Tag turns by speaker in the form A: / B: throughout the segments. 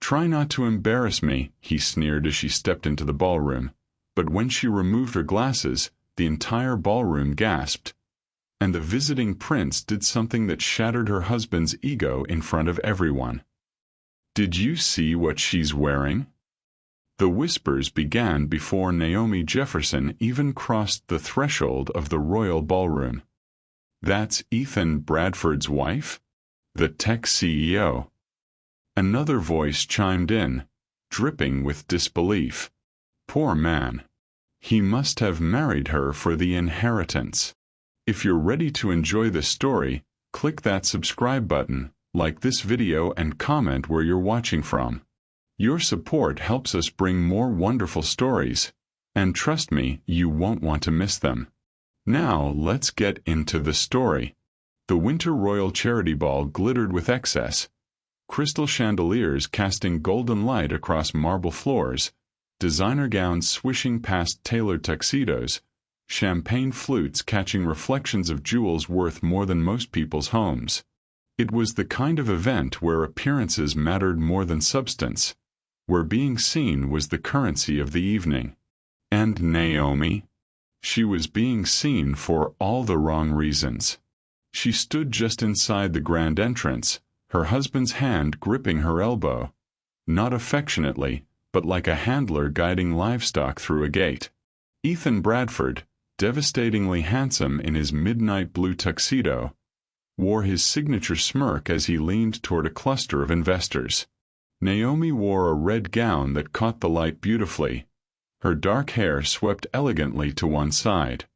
A: "Try not to embarrass me," he sneered as she stepped into the ballroom. But when she removed her glasses, the entire ballroom gasped. And the visiting prince did something that shattered her husband's ego in front of everyone. "Did you see what she's wearing?" The whispers began before Naomi Jefferson even crossed the threshold of the royal ballroom. "That's Ethan Bradford's wife? The tech CEO." Another voice chimed in, dripping with disbelief. "Poor man. He must have married her for the inheritance." If you're ready to enjoy this story, click that subscribe button, like this video and comment where you're watching from. Your support helps us bring more wonderful stories, and trust me, you won't want to miss them. Now let's get into the story. The Winter Royal Charity Ball glittered with excess, crystal chandeliers casting golden light across marble floors, designer gowns swishing past tailored tuxedos, champagne flutes catching reflections of jewels worth more than most people's homes. It was the kind of event where appearances mattered more than substance, where being seen was the currency of the evening. And Naomi? She was being seen for all the wrong reasons. She stood just inside the grand entrance, her husband's hand gripping her elbow, not affectionately, but like a handler guiding livestock through a gate. Ethan Bradford, devastatingly handsome in his midnight blue tuxedo, wore his signature smirk as he leaned toward a cluster of investors. Naomi wore a red gown that caught the light beautifully, her dark hair swept elegantly to one side.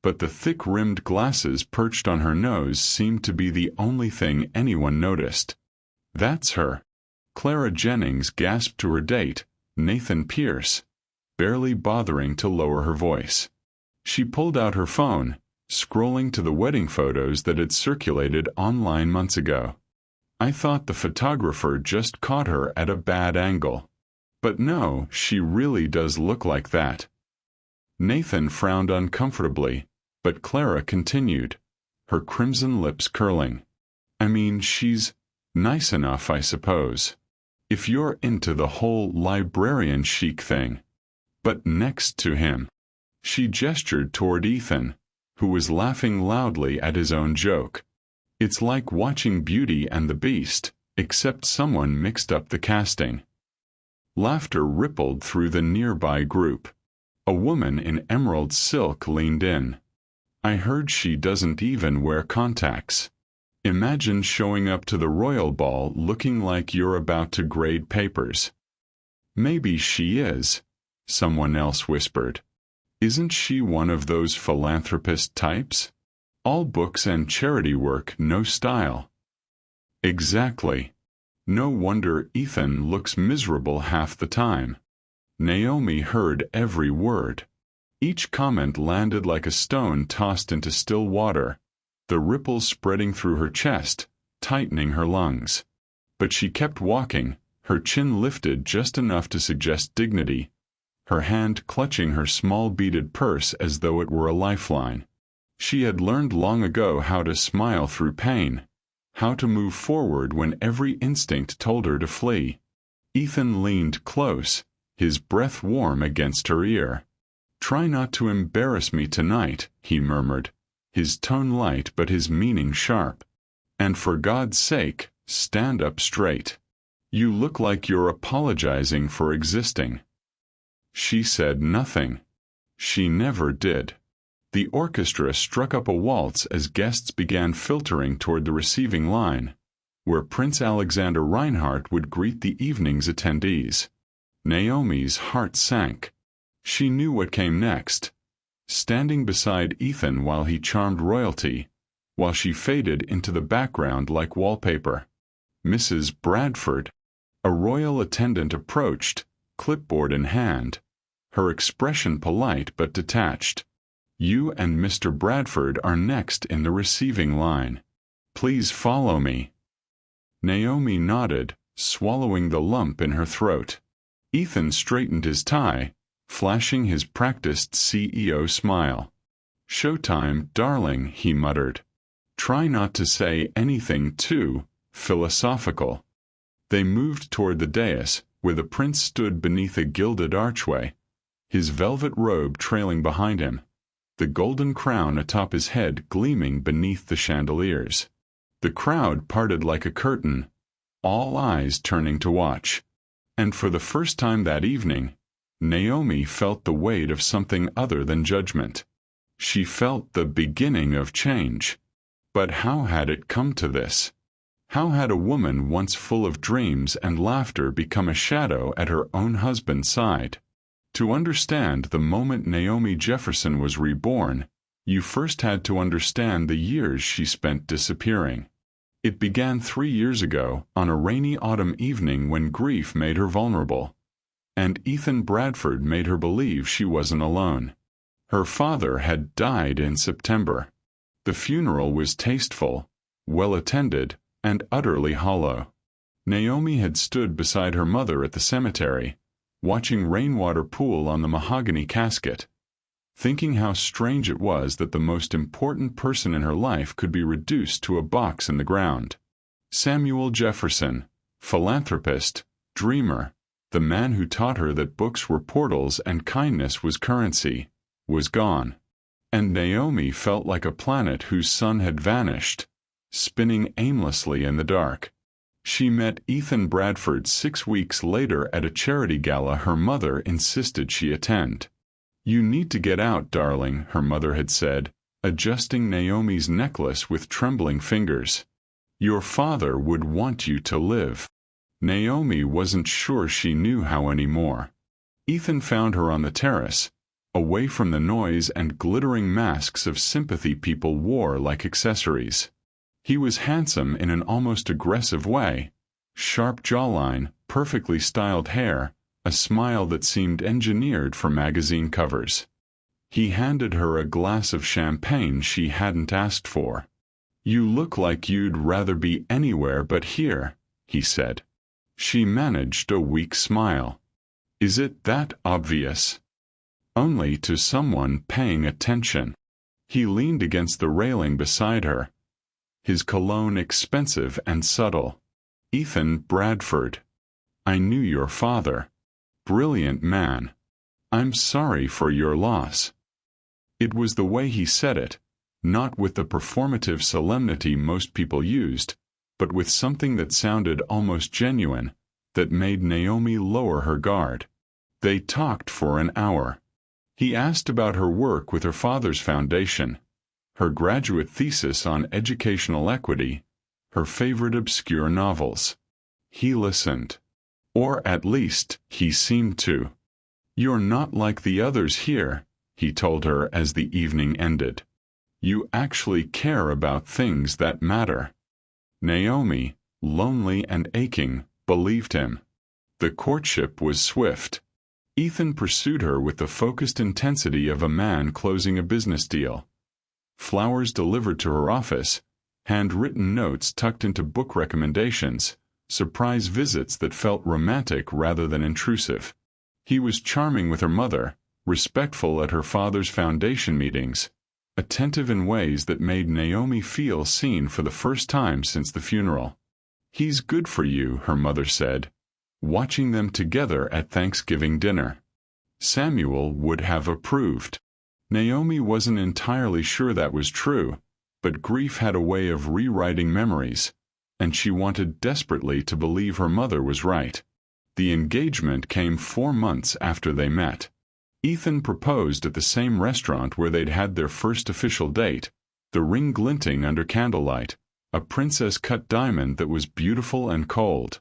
A: But the thick-rimmed glasses perched on her nose seemed to be the only thing anyone noticed. "That's her." Clara Jennings gasped to her date, Nathan Pierce, barely bothering to lower her voice. She pulled out her phone, scrolling to the wedding photos that had circulated online months ago. "I thought the photographer just caught her at a bad angle. But no, she really does look like that." Nathan frowned uncomfortably, but Clara continued, her crimson lips curling. "I mean, she's nice enough, I suppose, if you're into the whole librarian chic thing. But next to him." She gestured toward Ethan, who was laughing loudly at his own joke. "It's like watching Beauty and the Beast, except someone mixed up the casting." Laughter rippled through the nearby group. A woman in emerald silk leaned in. "I heard she doesn't even wear contacts. Imagine showing up to the royal ball looking like you're about to grade papers." "Maybe she is," someone else whispered. "Isn't she one of those philanthropist types? All books and charity work, no style." "Exactly. No wonder Ethan looks miserable half the time." Naomi heard every word. Each comment landed like a stone tossed into still water, the ripples spreading through her chest, tightening her lungs. But she kept walking, her chin lifted just enough to suggest dignity, her hand clutching her small beaded purse as though it were a lifeline. She had learned long ago how to smile through pain, how to move forward when every instinct told her to flee. Ethan leaned close, his breath warm against her ear. "Try not to embarrass me tonight," he murmured, his tone light but his meaning sharp. "And for God's sake, stand up straight. You look like you're apologizing for existing." She said nothing. She never did. The orchestra struck up a waltz as guests began filtering toward the receiving line, where Prince Alexander Reinhardt would greet the evening's attendees. Naomi's heart sank. She knew what came next. Standing beside Ethan while he charmed royalty, while she faded into the background like wallpaper. Mrs. Bradford. A royal attendant approached, clipboard in hand, her expression polite but detached. "You and Mr. Bradford are next in the receiving line. Please follow me." Naomi nodded, swallowing the lump in her throat. Ethan straightened his tie, flashing his practiced CEO smile. "Showtime, darling," he muttered. "Try not to say anything too philosophical." They moved toward the dais, where the prince stood beneath a gilded archway, his velvet robe trailing behind him, the golden crown atop his head gleaming beneath the chandeliers. The crowd parted like a curtain, all eyes turning to watch. And for the first time that evening, Naomi felt the weight of something other than judgment. She felt the beginning of change. But how had it come to this? How had a woman once full of dreams and laughter become a shadow at her own husband's side? To understand the moment Naomi Jefferson was reborn, you first had to understand the years she spent disappearing. It began 3 years ago, on a rainy autumn evening when grief made her vulnerable. And Ethan Bradford made her believe she wasn't alone. Her father had died in September. The funeral was tasteful, well-attended, and utterly hollow. Naomi had stood beside her mother at the cemetery, watching rainwater pool on the mahogany casket, thinking how strange it was that the most important person in her life could be reduced to a box in the ground. Samuel Jefferson, philanthropist, dreamer, the man who taught her that books were portals and kindness was currency, was gone. And Naomi felt like a planet whose sun had vanished, spinning aimlessly in the dark. She met Ethan Bradford 6 weeks later at a charity gala her mother insisted she attend. "You need to get out, darling," her mother had said, adjusting Naomi's necklace with trembling fingers. "Your father would want you to live." Naomi wasn't sure she knew how anymore. Ethan found her on the terrace, away from the noise and glittering masks of sympathy people wore like accessories. He was handsome in an almost aggressive way, sharp jawline, perfectly styled hair, a smile that seemed engineered for magazine covers. He handed her a glass of champagne she hadn't asked for. "You look like you'd rather be anywhere but here," he said. She managed a weak smile. "Is it that obvious?" Only to someone paying attention. He leaned against the railing beside her, his cologne expensive and subtle. "Ethan Bradford. I knew your father. Brilliant man. I'm sorry for your loss." It was the way he said it, not with the performative solemnity most people used, but with something that sounded almost genuine, that made Naomi lower her guard. They talked for an hour. He asked about her work with her father's foundation, her graduate thesis on educational equity, her favorite obscure novels. He listened. Or at least, he seemed to. "You're not like the others here," he told her as the evening ended. "You actually care about things that matter." Naomi, lonely and aching, believed him. The courtship was swift. Ethan pursued her with the focused intensity of a man closing a business deal. Flowers delivered to her office, handwritten notes tucked into book recommendations, surprise visits that felt romantic rather than intrusive. He was charming with her mother, respectful at her father's foundation meetings, attentive in ways that made Naomi feel seen for the first time since the funeral. "He's good for you," her mother said, watching them together at Thanksgiving dinner. Samuel would have approved. Naomi wasn't entirely sure that was true, but grief had a way of rewriting memories, and she wanted desperately to believe her mother was right. The engagement came 4 months after they met. Ethan proposed at the same restaurant where they'd had their first official date, the ring glinting under candlelight, a princess-cut diamond that was beautiful and cold.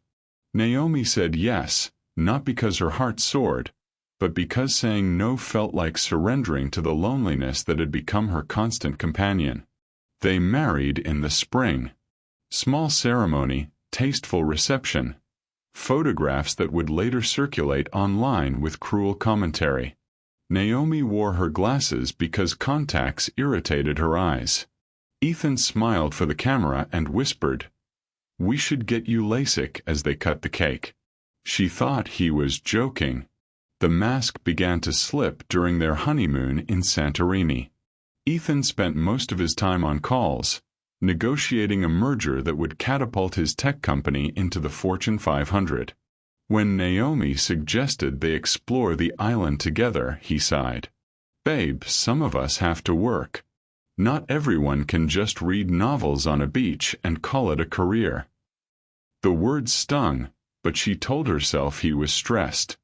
A: Naomi said yes, not because her heart soared, but because saying no felt like surrendering to the loneliness that had become her constant companion. They married in the spring. Small ceremony, tasteful reception. Photographs that would later circulate online with cruel commentary. Naomi wore her glasses because contacts irritated her eyes. Ethan smiled for the camera and whispered, "We should get you LASIK," as they cut the cake. She thought he was joking. The mask began to slip during their honeymoon in Santorini. Ethan spent most of his time on calls, negotiating a merger that would catapult his tech company into the Fortune 500. When Naomi suggested they explore the island together, he sighed. "Babe, some of us have to work. Not everyone can just read novels on a beach and call it a career." The words stung, but she told herself he was stressed.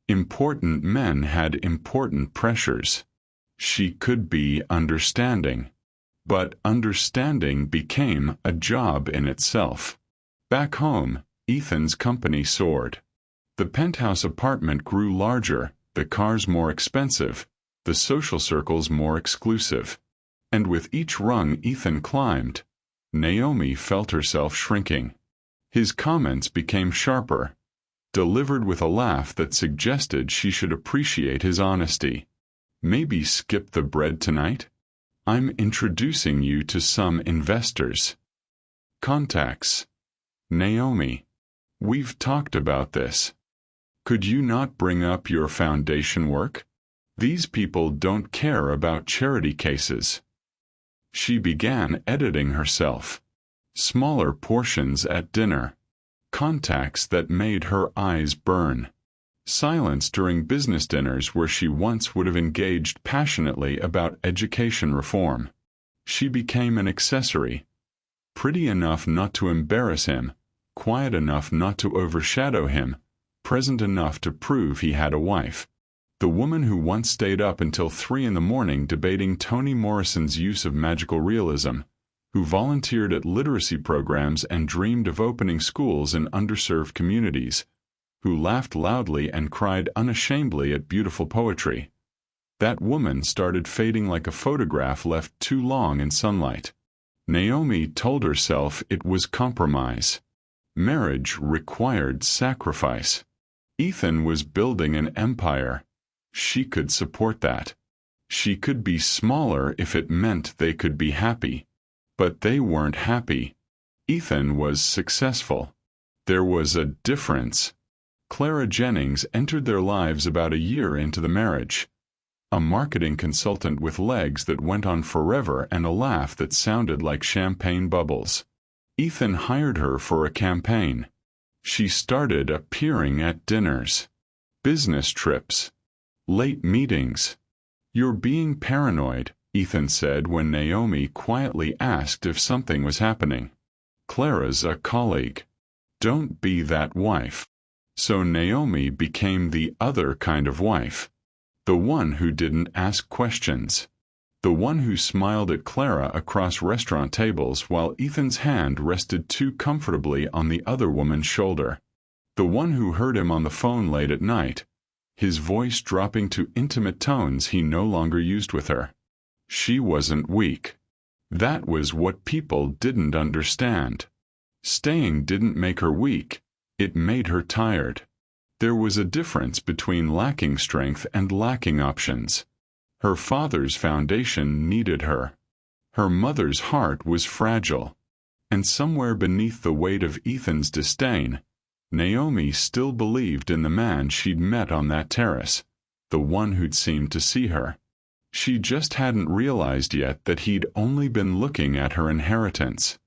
A: Important men had important pressures. She could be understanding. But understanding became a job in itself. Back home, Ethan's company soared. The penthouse apartment grew larger, the cars more expensive, the social circles more exclusive. And with each rung Ethan climbed, Naomi felt herself shrinking. His comments became sharper, delivered with a laugh that suggested she should appreciate his honesty. "Maybe skip the bread tonight? I'm introducing you to some investors." Contacts. "Naomi, we've talked about this. Could you not bring up your foundation work? These people don't care about charity cases." She began editing herself. Smaller portions at dinner. Contacts that made her eyes burn. Silence during business dinners where she once would have engaged passionately about education reform. She became an accessory. Pretty enough not to embarrass him, quiet enough not to overshadow him, present enough to prove he had a wife. The woman who once stayed up until 3 a.m. debating Toni Morrison's use of magical realism, who volunteered at literacy programs and dreamed of opening schools in underserved communities, who laughed loudly and cried unashamedly at beautiful poetry. That woman started fading like a photograph left too long in sunlight. Naomi told herself it was compromise. Marriage required sacrifice. Ethan was building an empire. She could support that. She could be smaller if it meant they could be happy. But they weren't happy. Ethan was successful. There was a difference. Clara Jennings entered their lives about a year into the marriage. A marketing consultant with legs that went on forever and a laugh that sounded like champagne bubbles. Ethan hired her for a campaign. She started appearing at dinners, business trips, late meetings. "You're being paranoid," Ethan said when Naomi quietly asked if something was happening. "Clara's a colleague. Don't be that wife." So Naomi became the other kind of wife. The one who didn't ask questions. The one who smiled at Clara across restaurant tables while Ethan's hand rested too comfortably on the other woman's shoulder. The one who heard him on the phone late at night, his voice dropping to intimate tones he no longer used with her. She wasn't weak. That was what people didn't understand. Staying didn't make her weak, it made her tired. There was a difference between lacking strength and lacking options. Her father's foundation needed her. Her mother's heart was fragile. And somewhere beneath the weight of Ethan's disdain, Naomi still believed in the man she'd met on that terrace, the one who'd seemed to see her. She just hadn't realized yet that he'd only been looking at her inheritance.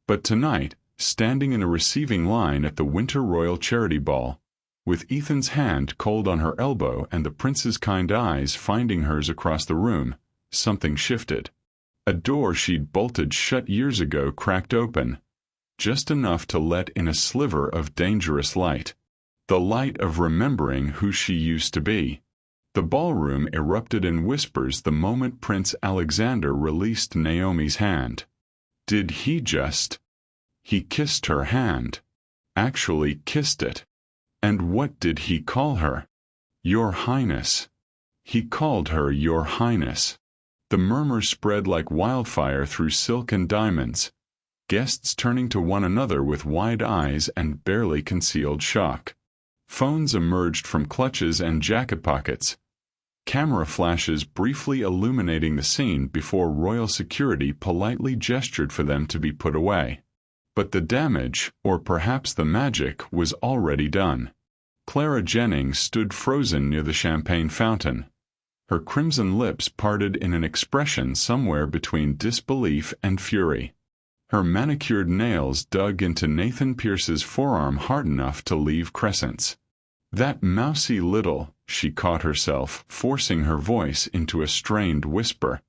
A: But tonight, standing in a receiving line at the Winter Royal Charity Ball, with Ethan's hand cold on her elbow and the prince's kind eyes finding hers across the room, something shifted. A door she'd bolted shut years ago cracked open, just enough to let in a sliver of dangerous light. The light of remembering who she used to be. The ballroom erupted in whispers the moment Prince Alexander released Naomi's hand. Did he just? He kissed her hand. Actually kissed it. And what did he call her? Your Highness. He called her Your Highness. The murmur spread like wildfire through silk and diamonds, guests turning to one another with wide eyes and barely concealed shock. Phones emerged from clutches and jacket pockets, camera flashes briefly illuminating the scene before royal security politely gestured for them to be put away. But the damage, or perhaps the magic, was already done. Clara Jennings stood frozen near the champagne fountain. Her crimson lips parted in an expression somewhere between disbelief and fury. Her manicured nails dug into Nathan Pierce's forearm hard enough to leave crescents. "That mousy little," she caught herself, forcing her voice into a strained whisper.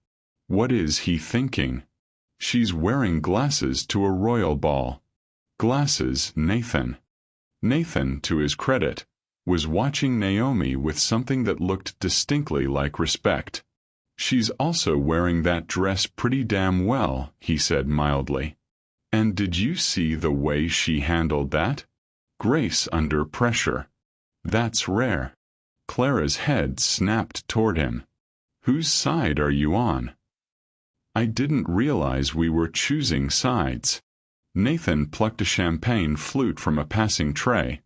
A: "What is he thinking? She's wearing glasses to a royal ball." Glasses, Nathan. Nathan, to his credit, was watching Naomi with something that looked distinctly like respect. "She's also wearing that dress pretty damn well," he said mildly. "And did you see the way she handled that? Grace under pressure. That's rare." Clara's head snapped toward him. "Whose side are you on?" "I didn't realize we were choosing sides." Nathan plucked a champagne flute from a passing tray,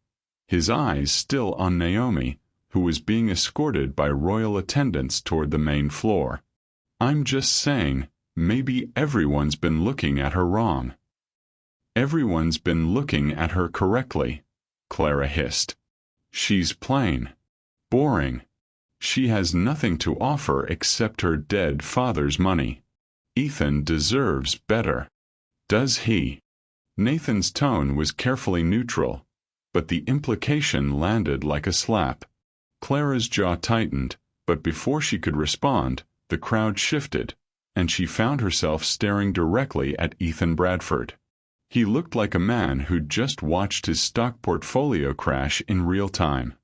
A: his eyes still on Naomi, who was being escorted by royal attendants toward the main floor. "I'm just saying, maybe everyone's been looking at her wrong." "Everyone's been looking at her correctly," Clara hissed. "She's plain. Boring. She has nothing to offer except her dead father's money. Ethan deserves better." "Does he?" Nathan's tone was carefully neutral, but the implication landed like a slap. Clara's jaw tightened, but before she could respond, the crowd shifted, and she found herself staring directly at Ethan Bradford. He looked like a man who'd just watched his stock portfolio crash in real time.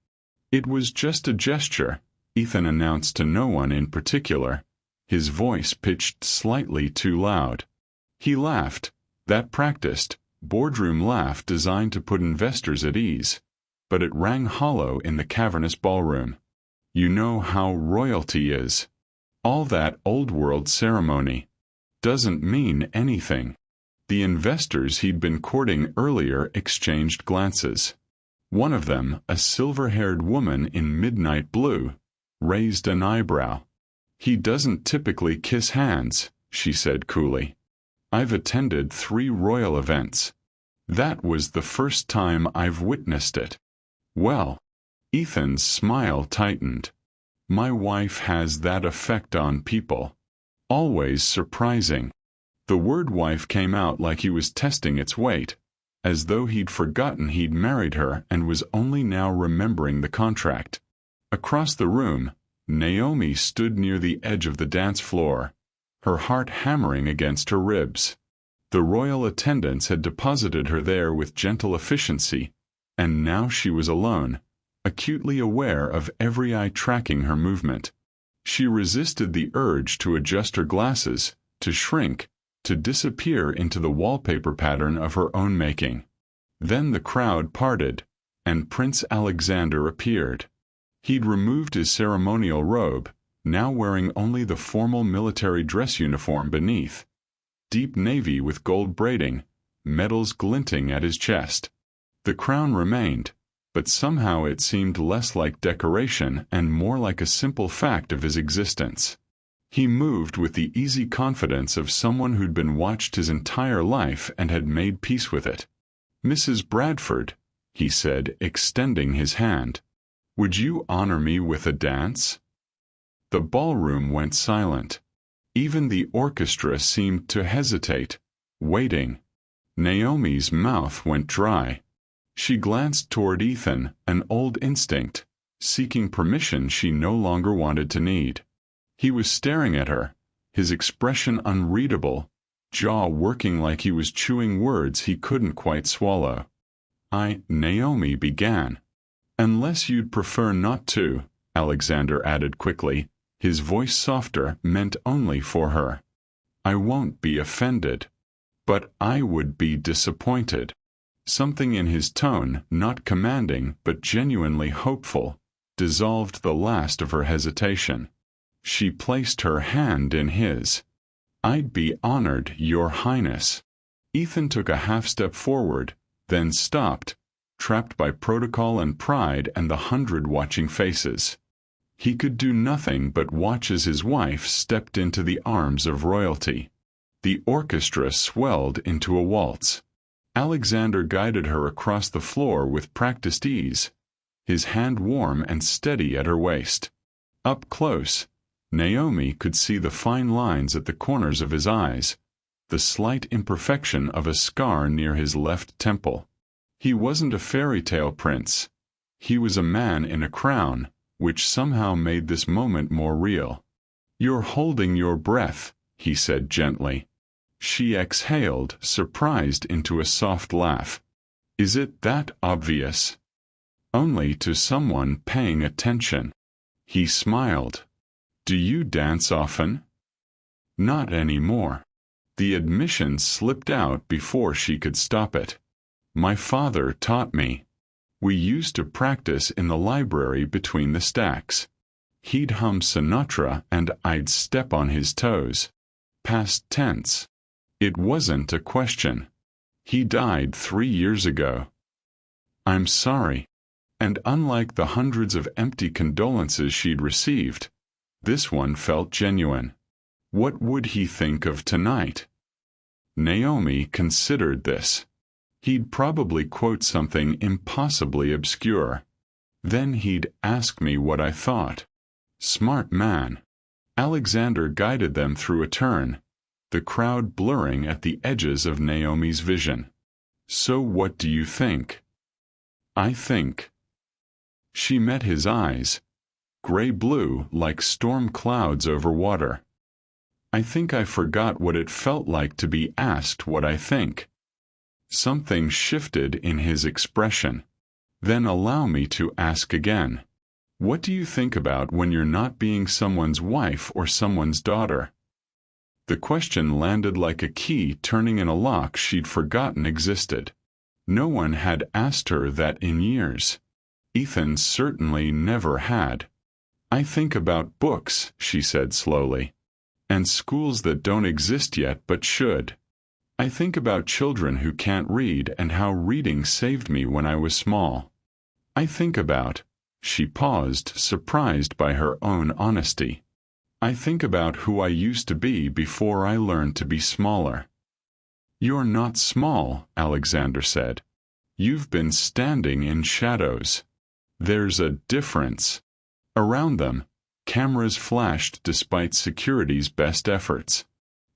A: "It was just a gesture," Ethan announced to no one in particular, his voice pitched slightly too loud. He laughed, that practiced, boardroom laugh designed to put investors at ease, but it rang hollow in the cavernous ballroom. "You know how royalty is. All that old-world ceremony doesn't mean anything." The investors he'd been courting earlier exchanged glances. One of them, a silver-haired woman in midnight blue, raised an eyebrow. "He doesn't typically kiss hands," she said coolly. "I've attended 3 royal events. That was the first time I've witnessed it." "Well," Ethan's smile tightened. "My wife has that effect on people. Always surprising." The word wife came out like he was testing its weight, as though he'd forgotten he'd married her and was only now remembering the contract. Across the room, Naomi stood near the edge of the dance floor, her heart hammering against her ribs. The royal attendants had deposited her there with gentle efficiency, and now she was alone, acutely aware of every eye tracking her movement. She resisted the urge to adjust her glasses, to shrink, to disappear into the wallpaper pattern of her own making. Then the crowd parted, and Prince Alexander appeared. He'd removed his ceremonial robe, now wearing only the formal military dress uniform beneath. Deep navy with gold braiding, medals glinting at his chest. The crown remained, but somehow it seemed less like decoration and more like a simple fact of his existence. He moved with the easy confidence of someone who'd been watched his entire life and had made peace with it. "Mrs. Bradford," he said, extending his hand, "would you honor me with a dance?" The ballroom went silent. Even the orchestra seemed to hesitate, waiting. Naomi's mouth went dry. She glanced toward Ethan, an old instinct, seeking permission she no longer wanted to need. He was staring at her, his expression unreadable, jaw working like he was chewing words he couldn't quite swallow. Naomi began. "Unless you'd prefer not to," Alexander added quickly, his voice softer, meant only for her. "I won't be offended. But I would be disappointed." Something in his tone, not commanding but genuinely hopeful, dissolved the last of her hesitation. She placed her hand in his. "I'd be honored, Your Highness." Ethan took a half-step forward, then stopped, trapped by protocol and pride and the 100 watching faces. He could do nothing but watch as his wife stepped into the arms of royalty. The orchestra swelled into a waltz. Alexander guided her across the floor with practiced ease, his hand warm and steady at her waist. Up close, Naomi could see the fine lines at the corners of his eyes, the slight imperfection of a scar near his left temple. He wasn't a fairy tale prince. He was a man in a crown, which somehow made this moment more real. "You're holding your breath," he said gently. She exhaled, surprised into a soft laugh. "Is it that obvious?" "Only to someone paying attention." He smiled. "Do you dance often?" "Not anymore." The admission slipped out before she could stop it. "My father taught me. We used to practice in the library between the stacks. He'd hum Sinatra and I'd step on his toes." Past tense. It wasn't a question. "He died 3 years ago." "I'm sorry." And unlike the hundreds of empty condolences she'd received, this one felt genuine. What would he think of tonight? Naomi considered this. He'd probably quote something impossibly obscure. Then he'd ask me what I thought. Smart man. Alexander guided them through a turn, the crowd blurring at the edges of Naomi's vision. "So what do you think?" "I think." She met his eyes, gray-blue like storm clouds over water. "I think I forgot what it felt like to be asked what I think." Something shifted in his expression. "Then allow me to ask again. What do you think about when you're not being someone's wife or someone's daughter?" The question landed like a key turning in a lock she'd forgotten existed. No one had asked her that in years. Ethan certainly never had. "I think about books," she said slowly, "and schools that don't exist yet but should. I think about children who can't read and how reading saved me when I was small. I think about—" She paused, surprised by her own honesty. "I think about who I used to be before I learned to be smaller." "You're not small," Alexander said. "You've been standing in shadows. There's a difference." Around them, cameras flashed despite security's best efforts.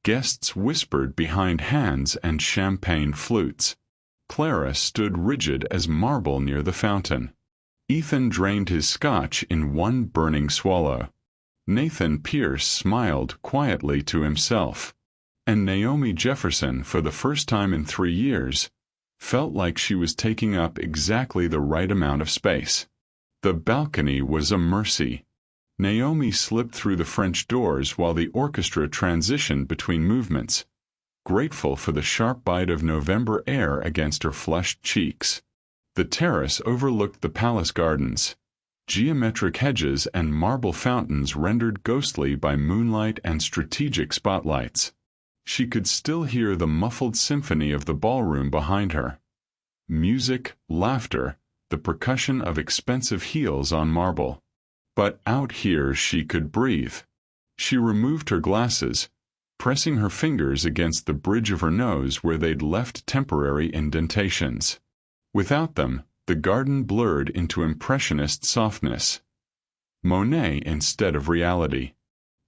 A: Guests whispered behind hands and champagne flutes. Clara stood rigid as marble near the fountain. Ethan drained his scotch in one burning swallow. Nathan Pierce smiled quietly to himself. And Naomi Jefferson, for the first time in 3 years, felt like she was taking up exactly the right amount of space. The balcony was a mercy. Naomi slipped through the French doors while the orchestra transitioned between movements, grateful for the sharp bite of November air against her flushed cheeks. The terrace overlooked the palace gardens, geometric hedges and marble fountains rendered ghostly by moonlight and strategic spotlights. She could still hear the muffled symphony of the ballroom behind her. Music, laughter, the percussion of expensive heels on marble. But out here she could breathe. She removed her glasses, pressing her fingers against the bridge of her nose where they'd left temporary indentations. Without them, the garden blurred into impressionist softness. Monet instead of reality.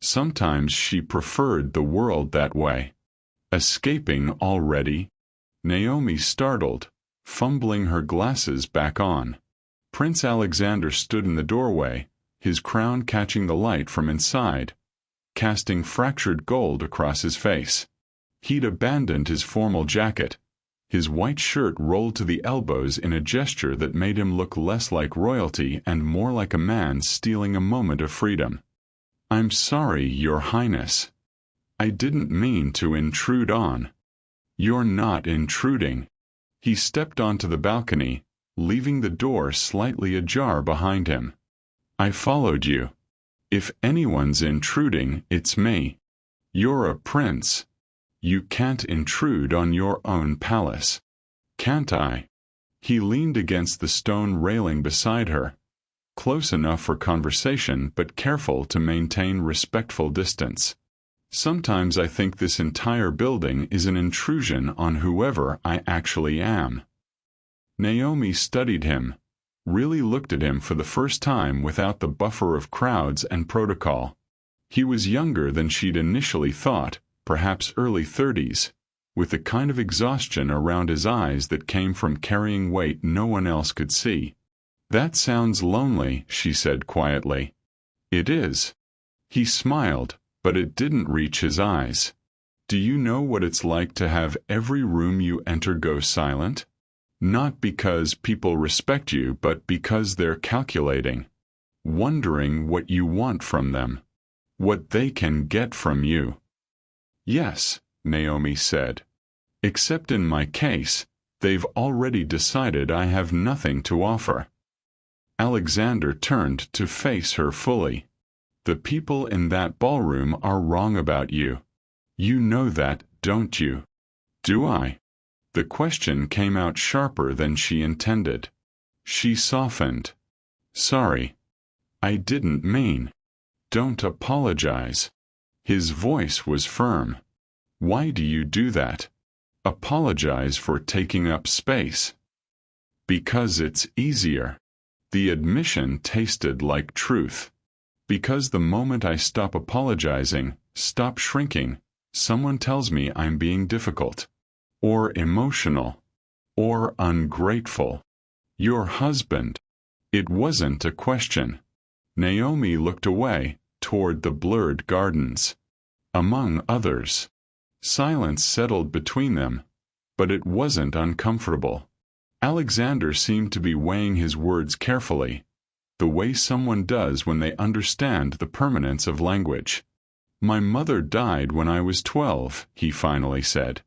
A: Sometimes she preferred the world that way. Escaping already? Naomi startled, fumbling her glasses back on. Prince Alexander stood in the doorway, his crown catching the light from inside, casting fractured gold across his face. He'd abandoned his formal jacket, his white shirt rolled to the elbows in a gesture that made him look less like royalty and more like a man stealing a moment of freedom. "I'm sorry, Your Highness. I didn't mean to intrude on." "You're not intruding." He stepped onto the balcony, leaving the door slightly ajar behind him. "I followed you. If anyone's intruding, it's me. You're a prince. You can't intrude on your own palace." "Can't I?" He leaned against the stone railing beside her, close enough for conversation but careful to maintain respectful distance. "Sometimes I think this entire building is an intrusion on whoever I actually am." Naomi studied him, really looked at him for the first time without the buffer of crowds and protocol. He was younger than she'd initially thought, perhaps early 30s, with the kind of exhaustion around his eyes that came from carrying weight no one else could see. "That sounds lonely," she said quietly. "It is." He smiled, but it didn't reach his eyes. "Do you know what it's like to have every room you enter go silent? Not because people respect you, but because they're calculating, wondering what you want from them, what they can get from you." "Yes," Naomi said. "Except in my case, they've already decided I have nothing to offer." Alexander turned to face her fully. "The people in that ballroom are wrong about you. You know that, don't you?" "Do I?" The question came out sharper than she intended. She softened. "Sorry. I didn't mean. Don't apologize." His voice was firm. "Why do you do that? Apologize for taking up space." "Because it's easier." The admission tasted like truth. "Because the moment I stop apologizing, stop shrinking, someone tells me I'm being difficult, or emotional, or ungrateful. Your husband." It wasn't a question. Naomi looked away, toward the blurred gardens. Among others. Silence settled between them, but it wasn't uncomfortable. Alexander seemed to be weighing his words carefully, the way someone does when they understand the permanence of language. "My mother died when I was 12, he finally said.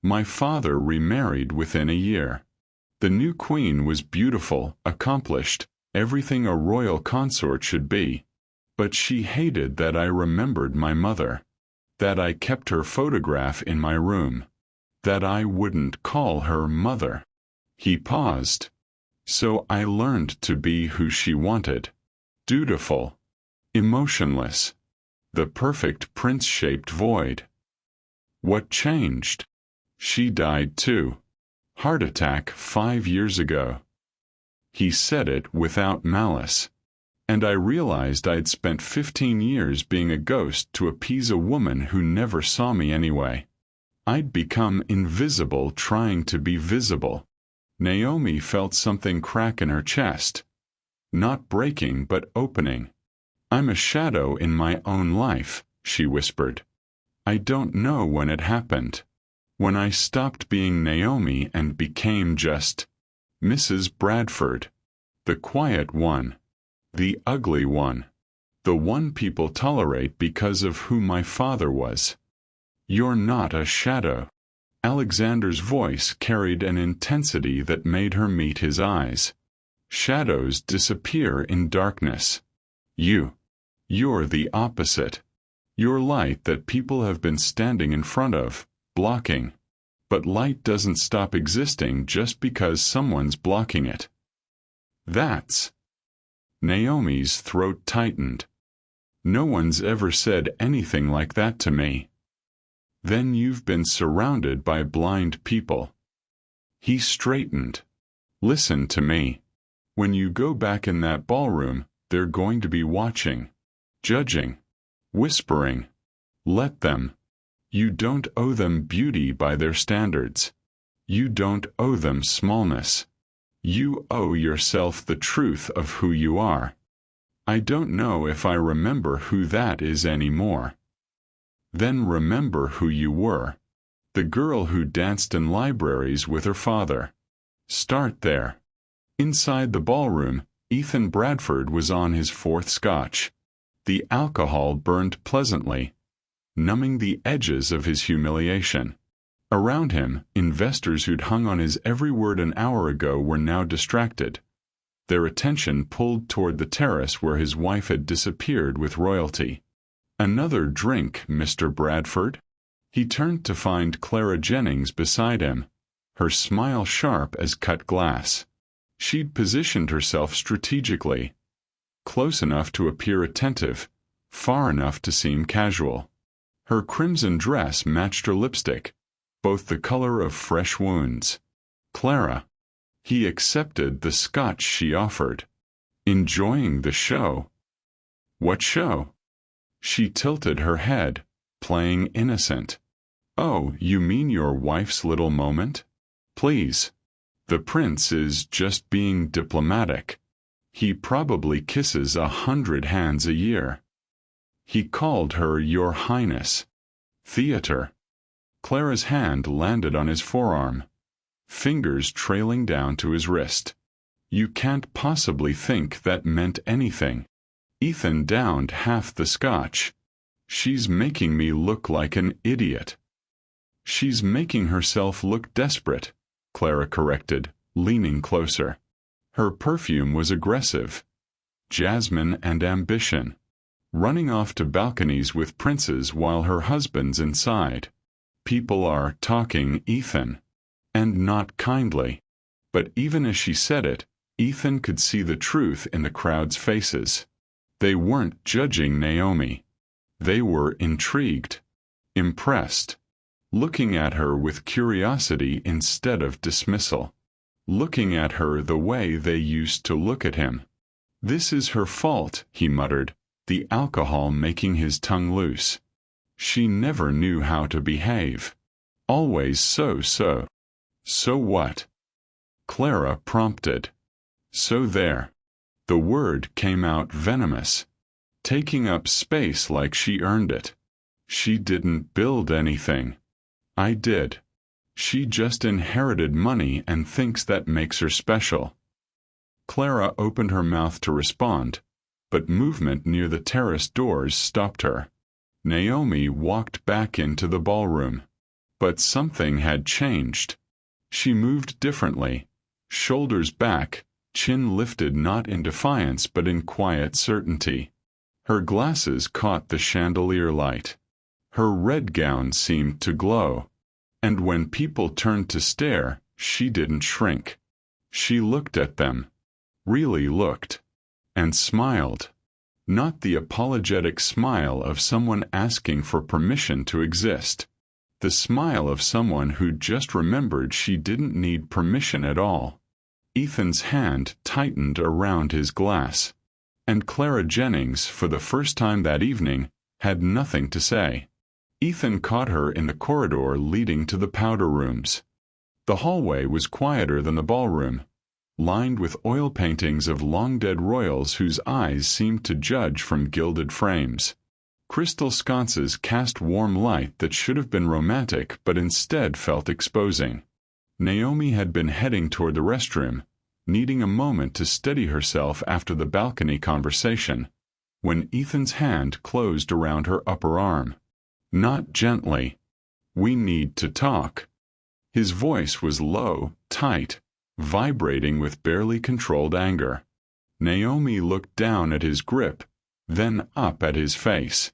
A: "My father remarried within a year. The new queen was beautiful, accomplished, everything a royal consort should be. But she hated that I remembered my mother, that I kept her photograph in my room, that I wouldn't call her mother." He paused. "So I learned to be who she wanted. Dutiful. Emotionless. The perfect prince-shaped void." "What changed?" "She died too. Heart attack 5 years ago." He said it without malice. "And I realized I'd spent 15 years being a ghost to appease a woman who never saw me anyway. I'd become invisible trying to be visible." Naomi felt something crack in her chest. Not breaking, but opening. "I'm a shadow in my own life," she whispered. "I don't know when it happened. When I stopped being Naomi and became just Mrs. Bradford. The quiet one. The ugly one. The one people tolerate because of who my father was." "You're not a shadow." Alexander's voice carried an intensity that made her meet his eyes. "Shadows disappear in darkness. You're the opposite. You're light that people have been standing in front of, blocking. But light doesn't stop existing just because someone's blocking it." "That's..." Naomi's throat tightened. "No one's ever said anything like that to me." "Then you've been surrounded by blind people." He straightened. "Listen to me. When you go back in that ballroom, they're going to be watching, judging, whispering. Let them. You don't owe them beauty by their standards. You don't owe them smallness. You owe yourself the truth of who you are. I don't know if I remember who that is anymore." "Then remember who you were. The girl who danced in libraries with her father. Start there." Inside the ballroom, Ethan Bradford was on his 4th scotch. The alcohol burned pleasantly, numbing the edges of his humiliation. Around him, investors who'd hung on his every word an hour ago were now distracted, their attention pulled toward the terrace where his wife had disappeared with royalty. "Another drink, Mr. Bradford?" He turned to find Clara Jennings beside him, her smile sharp as cut glass. She'd positioned herself strategically, close enough to appear attentive, far enough to seem casual. Her crimson dress matched her lipstick, both the color of fresh wounds. "Clara." He accepted the scotch she offered. "Enjoying the show." "What show?" She tilted her head, playing innocent. Oh, you mean your wife's little moment? Please. The prince is just being diplomatic. He probably kisses 100 hands a year. He called her Your Highness. Theater. Clara's hand landed on his forearm, fingers trailing down to his wrist. You can't possibly think that meant anything. Ethan downed half the scotch. She's making me look like an idiot. She's making herself look desperate, Clara corrected, leaning closer. Her perfume was aggressive. Jasmine and ambition. Running off to balconies with princes while her husband's inside. People are talking, Ethan. And not kindly. But even as she said it, Ethan could see the truth in the crowd's faces. They weren't judging Naomi. They were intrigued, impressed, looking at her with curiosity instead of dismissal, looking at her the way they used to look at him. This is her fault, he muttered, the alcohol making his tongue loose. She never knew how to behave. Always so. So what? Clara prompted. So there. The word came out venomous, taking up space like she earned it. She didn't build anything. I did. She just inherited money and thinks that makes her special. Clara opened her mouth to respond, but movement near the terrace doors stopped her. Naomi walked back into the ballroom. But something had changed. She moved differently, shoulders back, chin lifted not in defiance but in quiet certainty. Her glasses caught the chandelier light. Her red gown seemed to glow. And when people turned to stare, she didn't shrink. She looked at them. Really looked. And smiled. Not the apologetic smile of someone asking for permission to exist. The smile of someone who just remembered she didn't need permission at all. Ethan's hand tightened around his glass. And Clara Jennings, for the first time that evening, had nothing to say. Ethan caught her in the corridor leading to the powder rooms. The hallway was quieter than the ballroom, lined with oil paintings of long-dead royals whose eyes seemed to judge from gilded frames. Crystal sconces cast warm light that should have been romantic but instead felt exposing. Naomi had been heading toward the restroom, needing a moment to steady herself after the balcony conversation, when Ethan's hand closed around her upper arm. Not gently. We need to talk. His voice was low, tight, vibrating with barely controlled anger. Naomi looked down at his grip, then up at his face.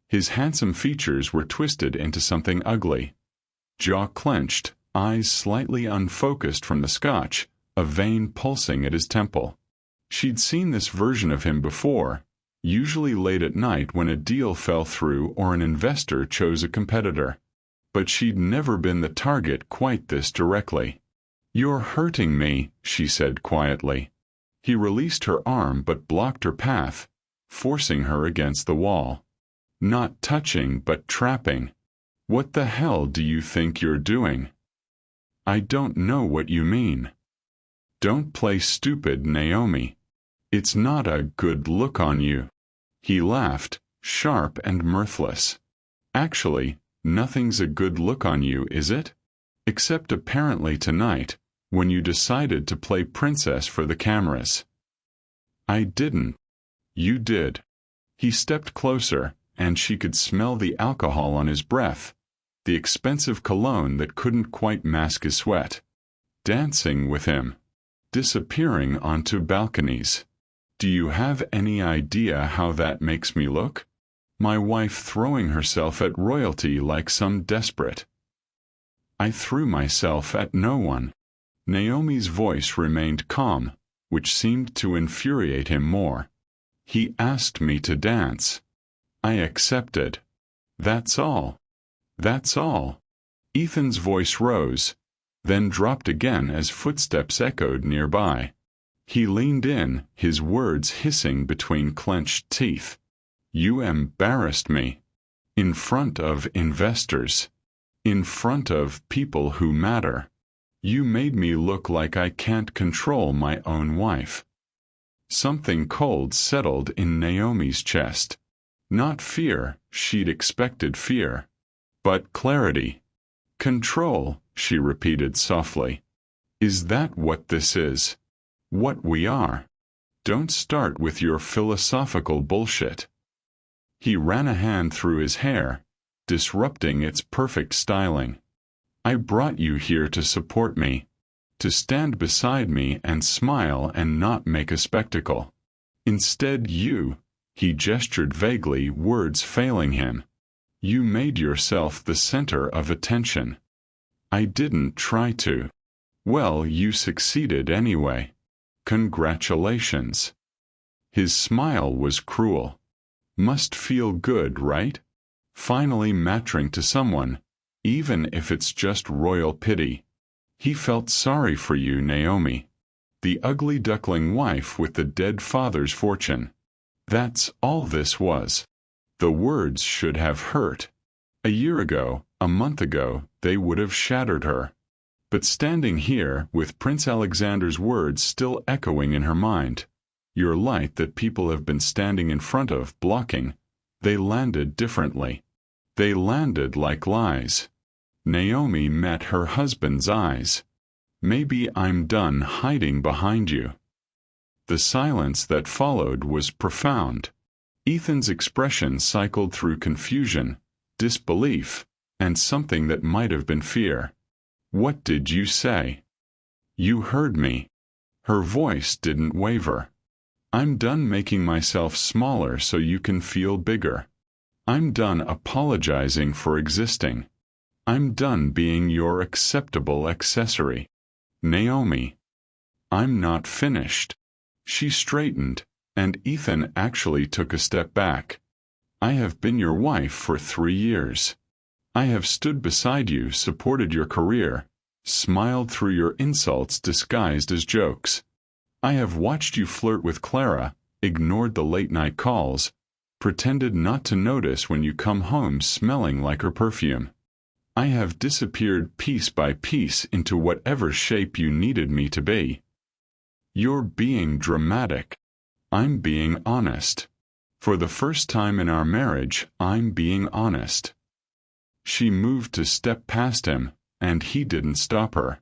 A: His handsome features were twisted into something ugly. Jaw clenched, eyes slightly unfocused from the scotch, a vein pulsing at his temple. She'd seen this version of him before, usually late at night when a deal fell through or an investor chose a competitor. But she'd never been the target quite this directly. You're hurting me, she said quietly. He released her arm but blocked her path, forcing her against the wall. Not touching but trapping. What the hell do you think you're doing? I don't know what you mean. Don't play stupid, Naomi. It's not a good look on you. He laughed, sharp and mirthless. Actually, nothing's a good look on you, is it? Except apparently tonight, when you decided to play princess for the cameras. I didn't. You did. He stepped closer, and she could smell the alcohol on his breath, the expensive cologne that couldn't quite mask his sweat. Dancing with him. Disappearing onto balconies. Do you have any idea how that makes me look? My wife throwing herself at royalty like some desperate. I threw myself at no one. Naomi's voice remained calm, which seemed to infuriate him more. He asked me to dance. I accepted. That's all. That's all. Ethan's voice rose, then dropped again as footsteps echoed nearby. He leaned in, his words hissing between clenched teeth. You embarrassed me. In front of investors. In front of people who matter. You made me look like I can't control my own wife. Something cold settled in Naomi's chest. Not fear, she'd expected fear, but clarity. Control, she repeated softly. Is that what this is? What we are? Don't start with your philosophical bullshit. He ran a hand through his hair, disrupting its perfect styling. I brought you here to support me, to stand beside me and smile and not make a spectacle. Instead he gestured vaguely, words failing him. You made yourself the center of attention. I didn't try to. Well, you succeeded anyway. Congratulations. His smile was cruel. Must feel good, right? Finally mattering to someone, even if it's just royal pity. He felt sorry for you, Naomi. The ugly duckling wife with the dead father's fortune. That's all this was. The words should have hurt. A year ago, a month ago, they would have shattered her. But standing here, with Prince Alexander's words still echoing in her mind, your light that people have been standing in front of, blocking, they landed differently. They landed like lies. Naomi met her husband's eyes. Maybe I'm done hiding behind you. The silence that followed was profound. Ethan's expression cycled through confusion, disbelief, and something that might have been fear. What did you say? You heard me. Her voice didn't waver. I'm done making myself smaller so you can feel bigger. I'm done apologizing for existing. I'm done being your acceptable accessory. Naomi. I'm not finished. She straightened, and Ethan actually took a step back. I have been your wife for 3 years. I have stood beside you, supported your career, smiled through your insults disguised as jokes. I have watched you flirt with Clara, ignored the late-night calls, pretended not to notice when you come home smelling like her perfume. I have disappeared piece by piece into whatever shape you needed me to be. You're being dramatic. I'm being honest. For the first time in our marriage, I'm being honest. She moved to step past him, and he didn't stop her.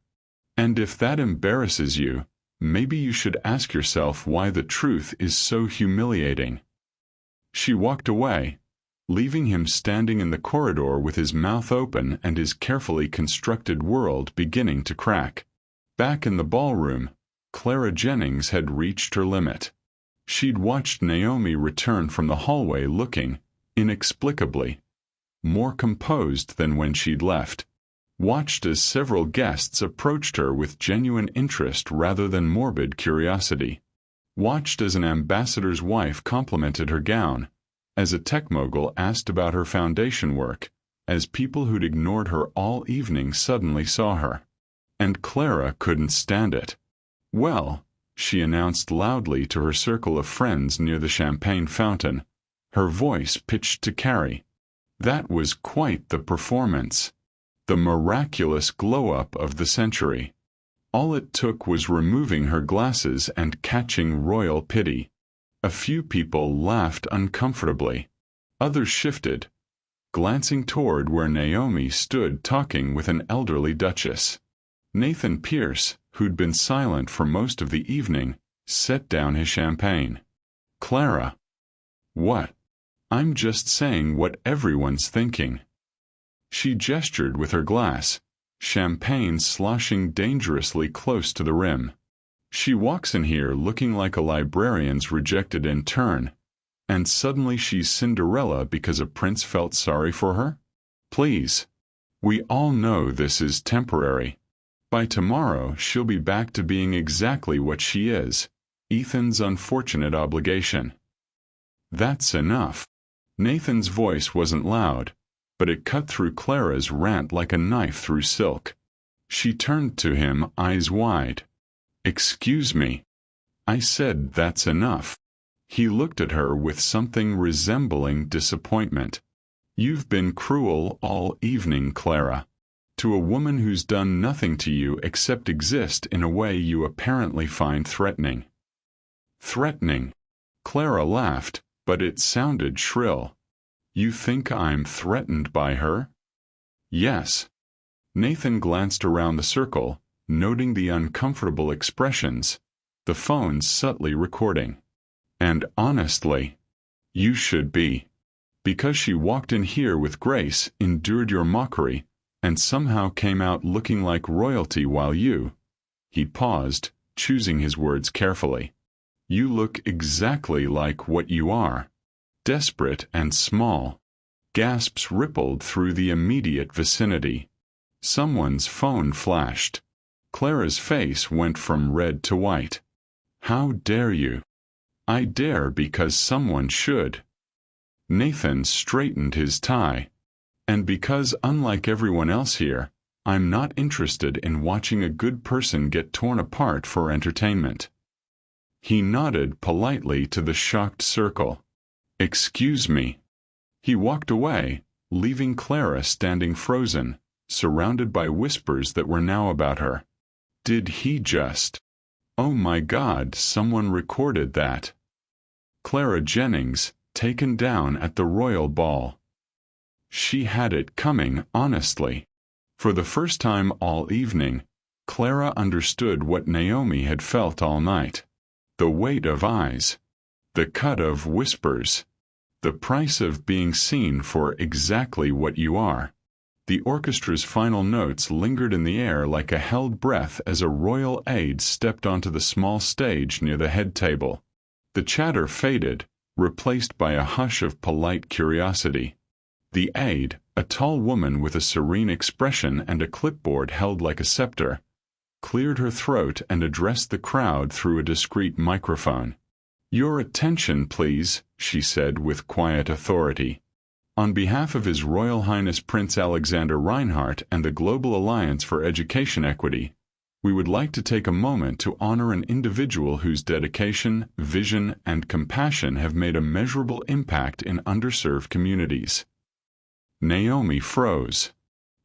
A: And if that embarrasses you, maybe you should ask yourself why the truth is so humiliating. She walked away, leaving him standing in the corridor with his mouth open and his carefully constructed world beginning to crack. Back in the ballroom, Clara Jennings had reached her limit. She'd watched Naomi return from the hallway looking, inexplicably, more composed than when she'd left. Watched as several guests approached her with genuine interest rather than morbid curiosity. Watched as an ambassador's wife complimented her gown, as a tech mogul asked about her foundation work, as people who'd ignored her all evening suddenly saw her. And Clara couldn't stand it. Well, she announced loudly to her circle of friends near the champagne fountain, her voice pitched to Carrie. That was quite the performance. The miraculous glow-up of the century. All it took was removing her glasses and catching royal pity. A few people laughed uncomfortably. Others shifted, glancing toward where Naomi stood talking with an elderly duchess. Nathan Pierce, who'd been silent for most of the evening, set down his champagne. Clara. What? I'm just saying what everyone's thinking. She gestured with her glass, champagne sloshing dangerously close to the rim. She walks in here looking like a librarian's rejected intern, and suddenly she's Cinderella because a prince felt sorry for her? Please. We all know this is temporary. By tomorrow she'll be back to being exactly what she is, Ethan's unfortunate obligation. That's enough. Nathan's voice wasn't loud, but it cut through Clara's rant like a knife through silk. She turned to him, eyes wide. Excuse me. I said that's enough. He looked at her with something resembling disappointment. You've been cruel all evening, Clara. To a woman who's done nothing to you except exist in a way you apparently find threatening. Threatening? Clara laughed, but it sounded shrill. You think I'm threatened by her? Yes. Nathan glanced around the circle, noting the uncomfortable expressions, the phones subtly recording. And honestly, you should be. Because she walked in here with grace, endured your mockery, and somehow came out looking like royalty while you— He paused, choosing his words carefully. You look exactly like what you are. Desperate and small. Gasps rippled through the immediate vicinity. Someone's phone flashed. Clara's face went from red to white. How dare you? I dare because someone should. Nathan straightened his tie. And because, unlike everyone else here, I'm not interested in watching a good person get torn apart for entertainment. He nodded politely to the shocked circle. Excuse me. He walked away, leaving Clara standing frozen, surrounded by whispers that were now about her. Did he just— Oh my God, someone recorded that. Clara Jennings, taken down at the royal ball. She had it coming, honestly. For the first time all evening, Clara understood what Naomi had felt all night. The weight of eyes. The cut of whispers. The price of being seen for exactly what you are. The orchestra's final notes lingered in the air like a held breath as a royal aide stepped onto the small stage near the head table. The chatter faded, replaced by a hush of polite curiosity. The aide, a tall woman with a serene expression and a clipboard held like a scepter, cleared her throat and addressed the crowd through a discreet microphone. Your attention, please, she said with quiet authority. On behalf of His Royal Highness Prince Alexander Reinhardt and the Global Alliance for Education Equity, we would like to take a moment to honor an individual whose dedication, vision, and compassion have made a measurable impact in underserved communities. Naomi froze.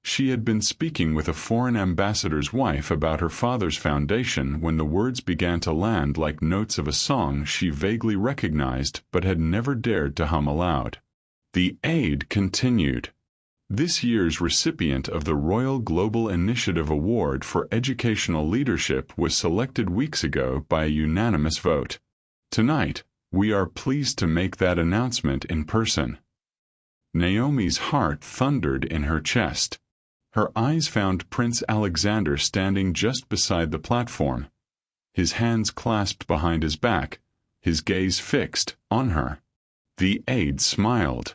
A: She had been speaking with a foreign ambassador's wife about her father's foundation when the words began to land like notes of a song she vaguely recognized but had never dared to hum aloud. The aide continued. This year's recipient of the Royal Global Initiative Award for Educational Leadership was selected weeks ago by a unanimous vote. Tonight, we are pleased to make that announcement in person. Naomi's heart thundered in her chest. Her eyes found Prince Alexander standing just beside the platform, his hands clasped behind his back, his gaze fixed on her. The aide smiled.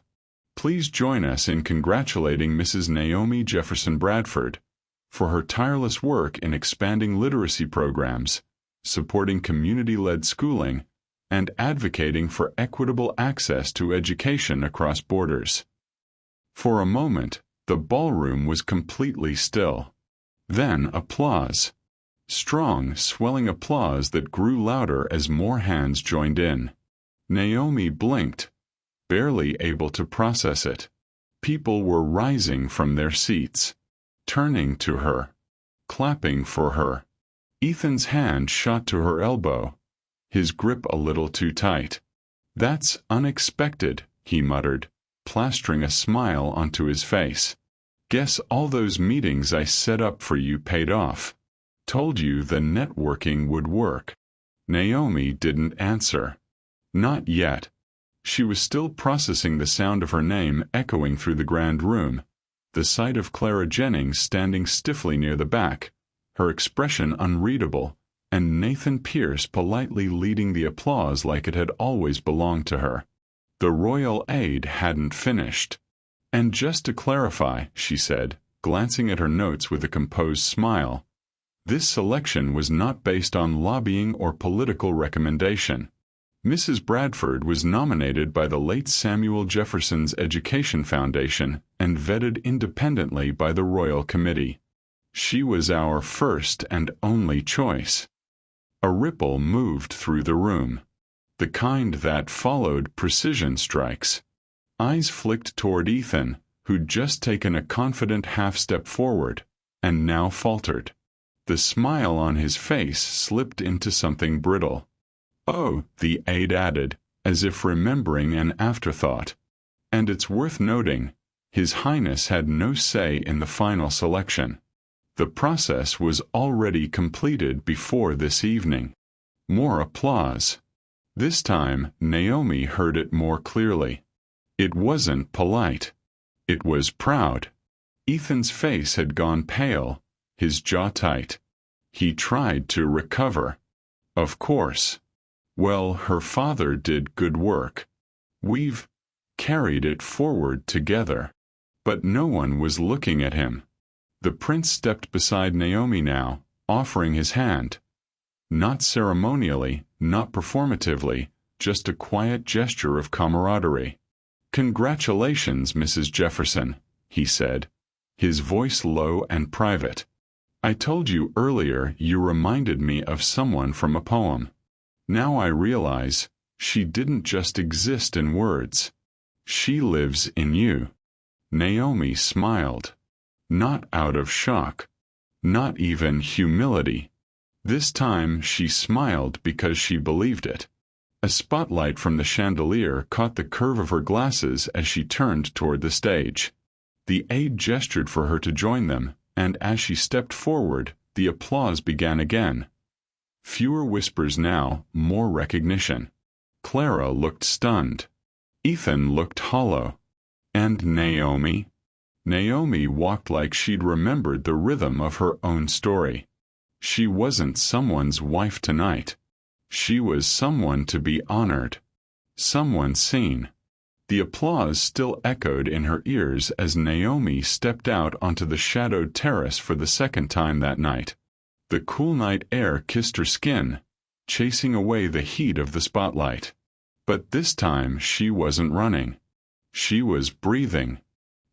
A: Please join us in congratulating Mrs. Naomi Jefferson Bradford for her tireless work in expanding literacy programs, supporting community-led schooling, and advocating for equitable access to education across borders. For a moment, the ballroom was completely still. Then applause. Strong, swelling applause that grew louder as more hands joined in. Naomi blinked, barely able to process it. People were rising from their seats, turning to her, clapping for her. Ethan's hand shot to her elbow, his grip a little too tight. That's unexpected, he muttered, plastering a smile onto his face. Guess all those meetings I set up for you paid off. Told you the networking would work. Naomi didn't answer. Not yet. She was still processing the sound of her name echoing through the grand room, the sight of Clara Jennings standing stiffly near the back, her expression unreadable, and Nathan Pierce politely leading the applause like it had always belonged to her. The royal aide hadn't finished. And just to clarify, she said, glancing at her notes with a composed smile, this selection was not based on lobbying or political recommendation. Mrs. Bradford was nominated by the late Samuel Jefferson's Education Foundation and vetted independently by the Royal Committee. She was our first and only choice. A ripple moved through the room, the kind that followed precision strikes. Eyes flicked toward Ethan, who'd just taken a confident half-step forward, and now faltered. The smile on his face slipped into something brittle. "Oh," the aide added, as if remembering an afterthought. "And it's worth noting, His Highness had no say in the final selection. The process was already completed before this evening." More applause. This time, Naomi heard it more clearly. It wasn't polite. It was proud. Ethan's face had gone pale, his jaw tight. He tried to recover. "Of course. Well, her father did good work. We've carried it forward together." But no one was looking at him. The prince stepped beside Naomi now, offering his hand. Not ceremonially, not performatively, just a quiet gesture of camaraderie. "Congratulations, Mrs. Jefferson," he said, his voice low and private. "I told you earlier you reminded me of someone from a poem. Now I realize, she didn't just exist in words. She lives in you." Naomi smiled. Not out of shock. Not even humility. This time she smiled because she believed it. A spotlight from the chandelier caught the curve of her glasses as she turned toward the stage. The aide gestured for her to join them, and as she stepped forward, the applause began again. Fewer whispers now, more recognition. Clara looked stunned. Ethan looked hollow. And Naomi? Naomi walked like she'd remembered the rhythm of her own story. She wasn't someone's wife tonight. She was someone to be honored. Someone seen. The applause still echoed in her ears as Naomi stepped out onto the shadowed terrace for the second time that night. The cool night air kissed her skin, chasing away the heat of the spotlight. But this time she wasn't running. She was breathing.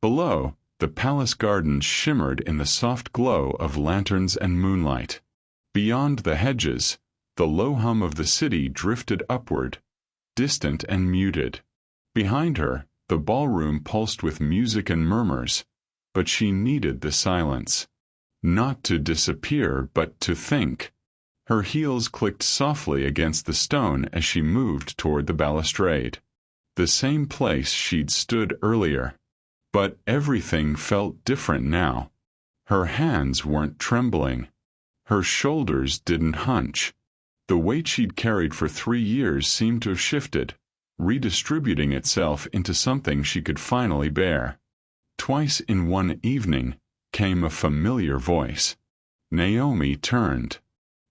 A: Below, the palace gardens shimmered in the soft glow of lanterns and moonlight. Beyond the hedges, the low hum of the city drifted upward, distant and muted. Behind her, the ballroom pulsed with music and murmurs, but she needed the silence. Not to disappear, but to think. Her heels clicked softly against the stone as she moved toward the balustrade. The same place she'd stood earlier. But everything felt different now. Her hands weren't trembling. Her shoulders didn't hunch. The weight she'd carried for 3 years seemed to have shifted, redistributing itself into something she could finally bear. Twice in one evening came a familiar voice. Naomi turned.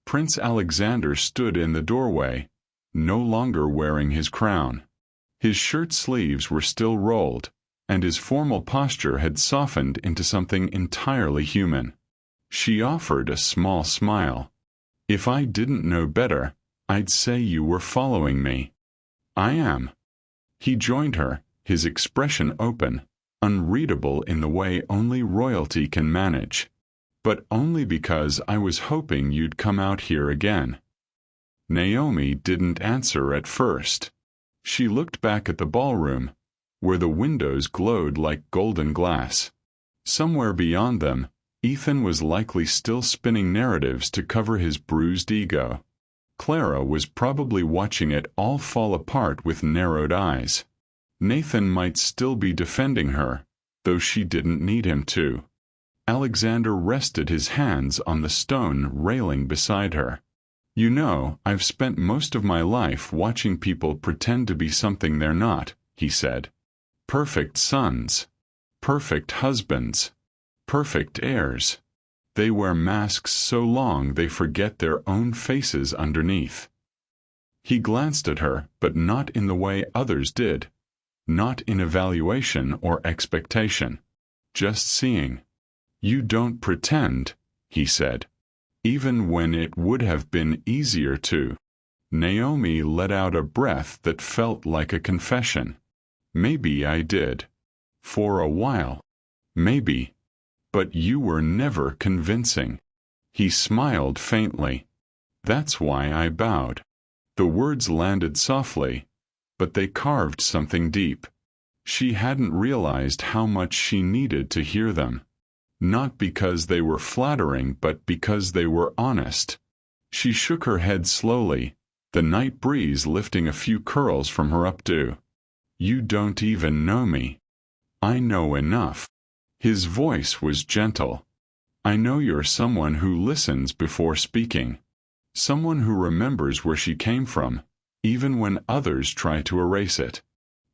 A: Prince Alexander stood in the doorway, no longer wearing his crown. His shirt sleeves were still rolled, and his formal posture had softened into something entirely human. She offered a small smile. "If I didn't know better, I'd say you were following me." "I am." He joined her, his expression open, unreadable in the way only royalty can manage. "But only because I was hoping you'd come out here again." Naomi didn't answer at first. She looked back at the ballroom, where the windows glowed like golden glass. Somewhere beyond them, Ethan was likely still spinning narratives to cover his bruised ego. Clara was probably watching it all fall apart with narrowed eyes. Nathan might still be defending her, though she didn't need him to. Alexander rested his hands on the stone railing beside her. "You know, I've spent most of my life watching people pretend to be something they're not," he said. "Perfect sons. Perfect husbands. Perfect heirs. They wear masks so long they forget their own faces underneath." He glanced at her, but not in the way others did. Not in evaluation or expectation. Just seeing. "You don't pretend," he said. "Even when it would have been easier to." Naomi let out a breath that felt like a confession. "Maybe I did. For a while. Maybe. But you were never convincing." He smiled faintly. "That's why I bowed." The words landed softly, but they carved something deep. She hadn't realized how much she needed to hear them. Not because they were flattering, but because they were honest. She shook her head slowly, the night breeze lifting a few curls from her updo. You don't even know me. I know enough. His voice was gentle. I know you're someone who listens before speaking. Someone who remembers where she came from, even when others try to erase it.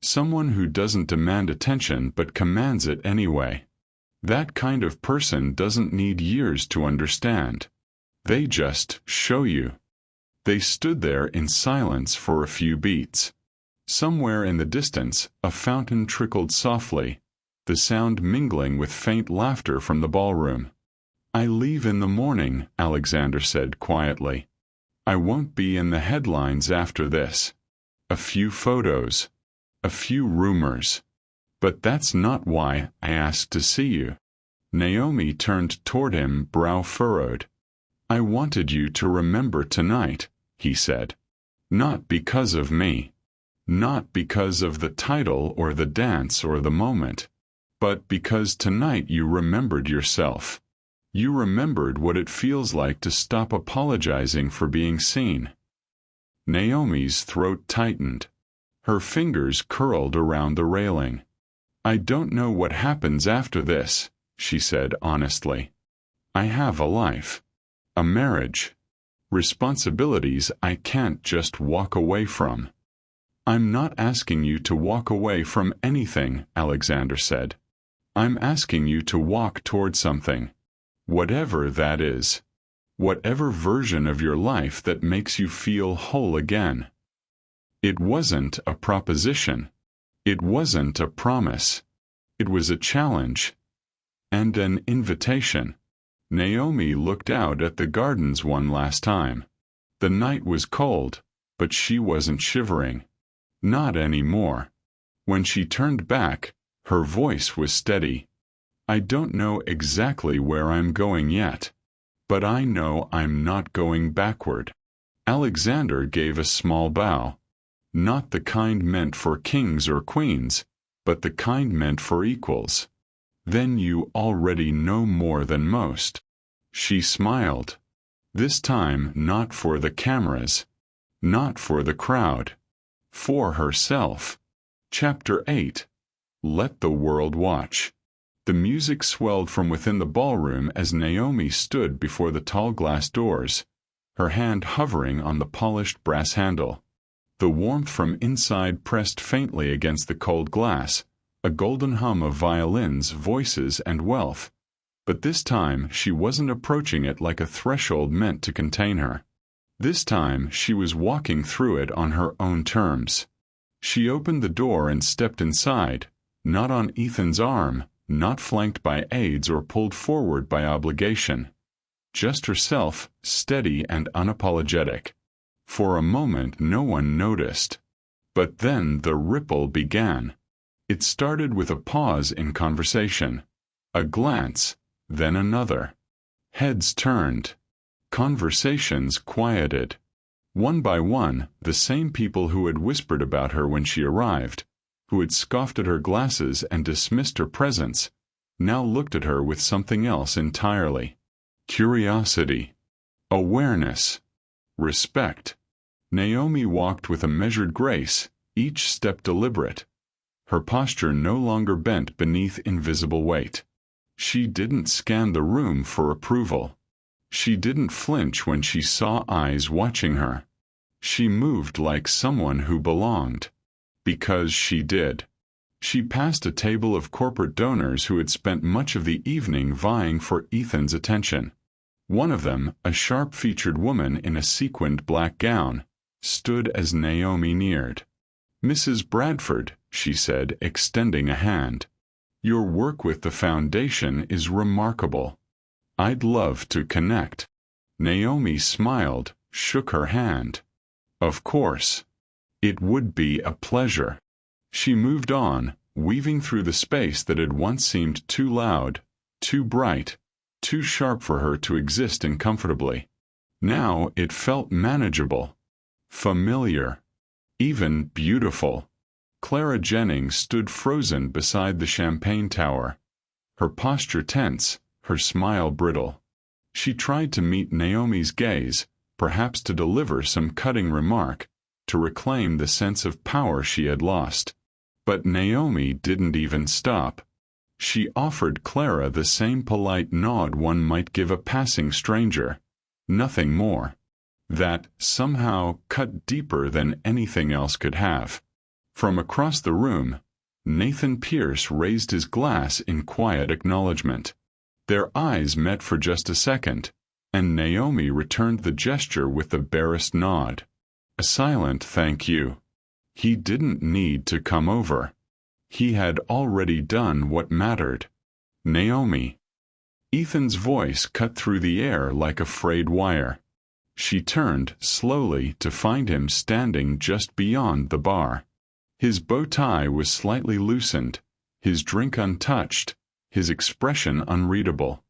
A: Someone who doesn't demand attention but commands it anyway. That kind of person doesn't need years to understand. They just show you. They stood there in silence for a few beats. Somewhere in the distance, a fountain trickled softly, the sound mingling with faint laughter from the ballroom. I leave in the morning, Alexander said quietly. I won't be in the headlines after this. A few photos. A few rumors. But that's not why I asked to see you. Naomi turned toward him, brow furrowed. I wanted you to remember tonight, he said. Not because of me. Not because of the title or the dance or the moment. But because tonight you remembered yourself. You remembered what it feels like to stop apologizing for being seen. Naomi's throat tightened. Her fingers curled around the railing. I don't know what happens after this, she said honestly. I have a life. A marriage. Responsibilities I can't just walk away from. I'm not asking you to walk away from anything, Alexander said. I'm asking you to walk toward something. Whatever that is. Whatever version of your life that makes you feel whole again. It wasn't a proposition. It wasn't a promise. It was a challenge. And an invitation. Naomi looked out at the gardens one last time. The night was cold, but she wasn't shivering. Not anymore. When she turned back, her voice was steady. I don't know exactly where I'm going yet. But I know I'm not going backward. Alexander gave a small bow. Not the kind meant for kings or queens, but the kind meant for equals. Then you already know more than most. She smiled. This time not for the cameras. Not for the crowd. For herself. Chapter 8. Let the world watch. The music swelled from within the ballroom as Naomi stood before the tall glass doors, her hand hovering on the polished brass handle. The warmth from inside pressed faintly against the cold glass, a golden hum of violins, voices, and wealth. But this time she wasn't approaching it like a threshold meant to contain her. This time she was walking through it on her own terms. She opened the door and stepped inside, not on Ethan's arm, not flanked by aides or pulled forward by obligation. Just herself, steady and unapologetic. For a moment no one noticed. But then the ripple began. It started with a pause in conversation. A glance, then another. Heads turned. Conversations quieted. One by one, the same people who had whispered about her when she arrived, who had scoffed at her glasses and dismissed her presence, now looked at her with something else entirely. Curiosity. Awareness. Respect. Naomi walked with a measured grace, each step deliberate. Her posture no longer bent beneath invisible weight. She didn't scan the room for approval. She didn't flinch when she saw eyes watching her. She moved like someone who belonged. Because she did. She passed a table of corporate donors who had spent much of the evening vying for Ethan's attention. One of them, a sharp-featured woman in a sequined black gown, stood as Naomi neared. Mrs. Bradford, she said, extending a hand. Your work with the foundation is remarkable. I'd love to connect. Naomi smiled, shook her hand. Of course. It would be a pleasure. She moved on, weaving through the space that had once seemed too loud, too bright, too sharp for her to exist in comfortably. Now it felt manageable. Familiar. Even beautiful. Clara Jennings stood frozen beside the champagne tower, her posture tense, her smile brittle. She tried to meet Naomi's gaze, perhaps to deliver some cutting remark, to reclaim the sense of power she had lost. But Naomi didn't even stop. She offered Clara the same polite nod one might give a passing stranger. Nothing more. That, somehow, cut deeper than anything else could have. From across the room, Nathan Pierce raised his glass in quiet acknowledgement. Their eyes met for just a second, and Naomi returned the gesture with the barest nod. A silent thank you. He didn't need to come over. He had already done what mattered. Naomi. Ethan's voice cut through the air like a frayed wire. She turned slowly to find him standing just beyond the bar. His bow tie was slightly loosened, his drink untouched, his expression unreadable.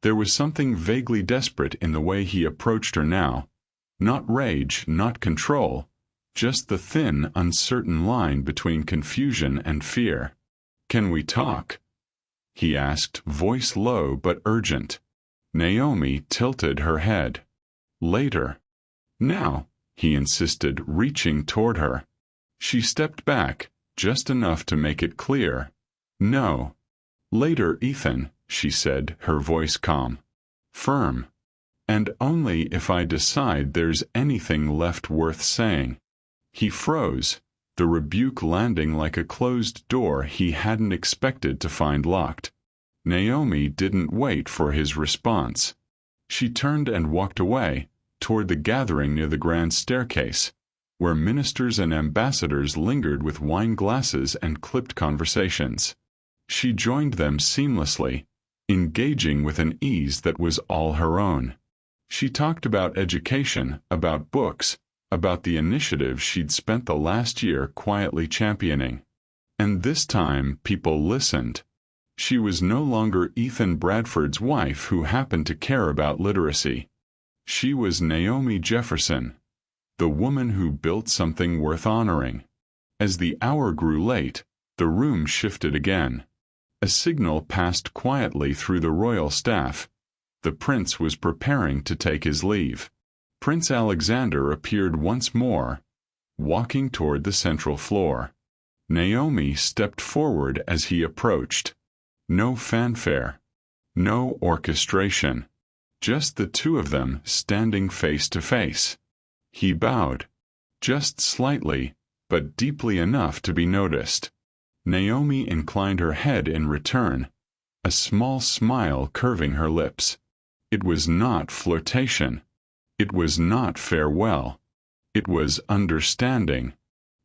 A: There was something vaguely desperate in the way he approached her now. Not rage, not control, just the thin, uncertain line between confusion and fear. "Can we talk?" he asked, voice low but urgent. Naomi tilted her head. "Later." "Now," he insisted, reaching toward her. She stepped back, just enough to make it clear. "No." "Later, Ethan," she said, her voice calm. Firm. "And only if I decide there's anything left worth saying." He froze, the rebuke landing like a closed door he hadn't expected to find locked. Naomi didn't wait for his response. She turned and walked away, toward the gathering near the grand staircase, where ministers and ambassadors lingered with wine glasses and clipped conversations. She joined them seamlessly, engaging with an ease that was all her own. She talked about education, about books, about the initiative she'd spent the last year quietly championing. And this time people listened. She was no longer Ethan Bradford's wife who happened to care about literacy. She was Naomi Jefferson, the woman who built something worth honoring. As the hour grew late, the room shifted again. A signal passed quietly through the royal staff. The prince was preparing to take his leave. Prince Alexander appeared once more, walking toward the central floor. Naomi stepped forward as he approached. No fanfare. No orchestration. Just the two of them standing face to face. He bowed. Just slightly, but deeply enough to be noticed. Naomi inclined her head in return, a small smile curving her lips. It was not flirtation. It was not farewell. It was understanding.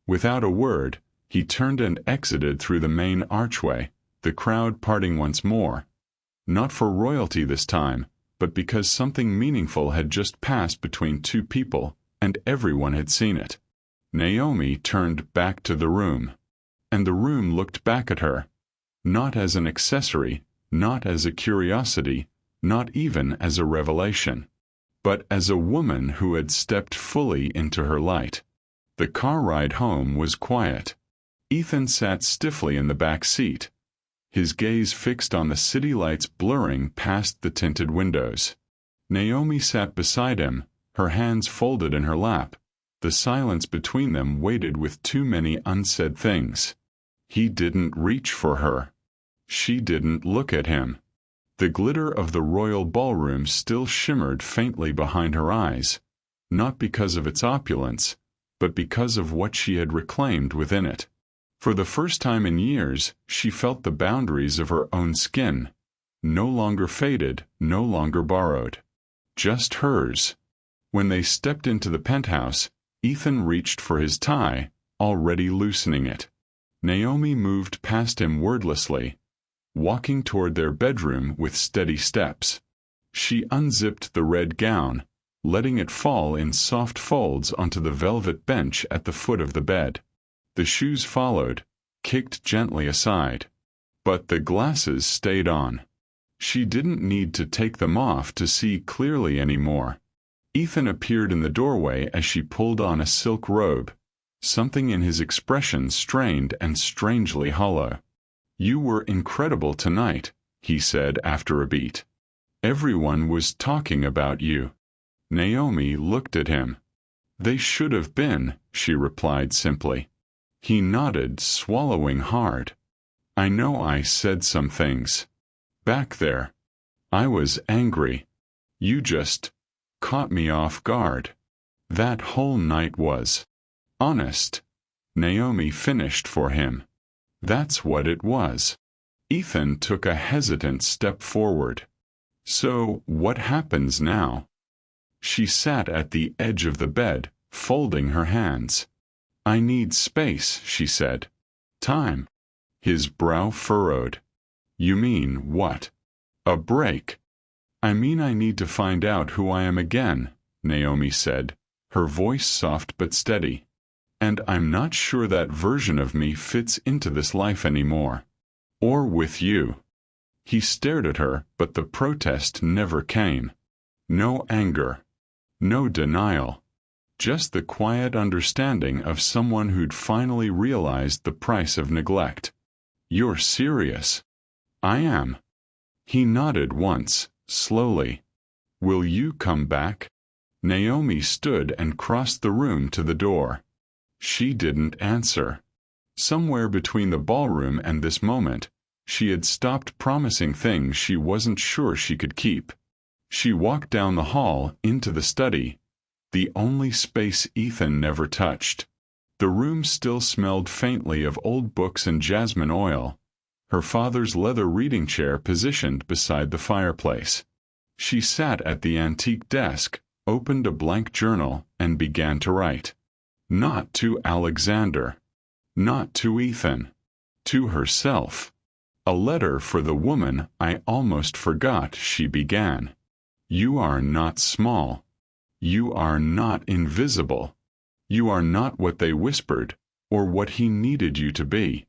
A: Without a word, he turned and exited through the main archway, the crowd parting once more. Not for royalty this time, but because something meaningful had just passed between two people, and everyone had seen it. Naomi turned back to the room. And the room looked back at her, not as an accessory, not as a curiosity, not even as a revelation, but as a woman who had stepped fully into her light. The car ride home was quiet. Ethan sat stiffly in the back seat, his gaze fixed on the city lights blurring past the tinted windows. Naomi sat beside him, her hands folded in her lap. The silence between them waited with too many unsaid things. He didn't reach for her. She didn't look at him. The glitter of the royal ballroom still shimmered faintly behind her eyes, not because of its opulence, but because of what she had reclaimed within it. For the first time in years, she felt the boundaries of her own skin, no longer faded, no longer borrowed. Just hers. When they stepped into the penthouse, Ethan reached for his tie, already loosening it. Naomi moved past him wordlessly, walking toward their bedroom with steady steps. She unzipped the red gown, letting it fall in soft folds onto the velvet bench at the foot of the bed. The shoes followed, kicked gently aside. But the glasses stayed on. She didn't need to take them off to see clearly anymore. Ethan appeared in the doorway as she pulled on a silk robe, something in his expression strained and strangely hollow. "You were incredible tonight," he said after a beat. "Everyone was talking about you." Naomi looked at him. "They should have been," she replied simply. He nodded, swallowing hard. "I know I said some things. Back there. I was angry. You just caught me off guard. That whole night was honest." Naomi finished for him. "That's what it was." Ethan took a hesitant step forward. "So, what happens now?" She sat at the edge of the bed, folding her hands. "I need space," she said. "Time." His brow furrowed. "You mean what?" "A break." "I mean I need to find out who I am again," Naomi said, her voice soft but steady. "And I'm not sure that version of me fits into this life anymore. Or with you." He stared at her, but the protest never came. No anger. No denial. Just the quiet understanding of someone who'd finally realized the price of neglect. "You're serious?" "I am." He nodded once, slowly. "Will you come back?" Naomi stood and crossed the room to the door. She didn't answer. Somewhere between the ballroom and this moment, she had stopped promising things she wasn't sure she could keep. She walked down the hall into the study, the only space Ethan never touched. The room still smelled faintly of old books and jasmine oil, her father's leather reading chair positioned beside the fireplace. She sat at the antique desk, opened a blank journal, and began to write. Not to Alexander. Not to Ethan. To herself. "A letter for the woman I almost forgot," she began. "You are not small. You are not invisible. You are not what they whispered, or what he needed you to be.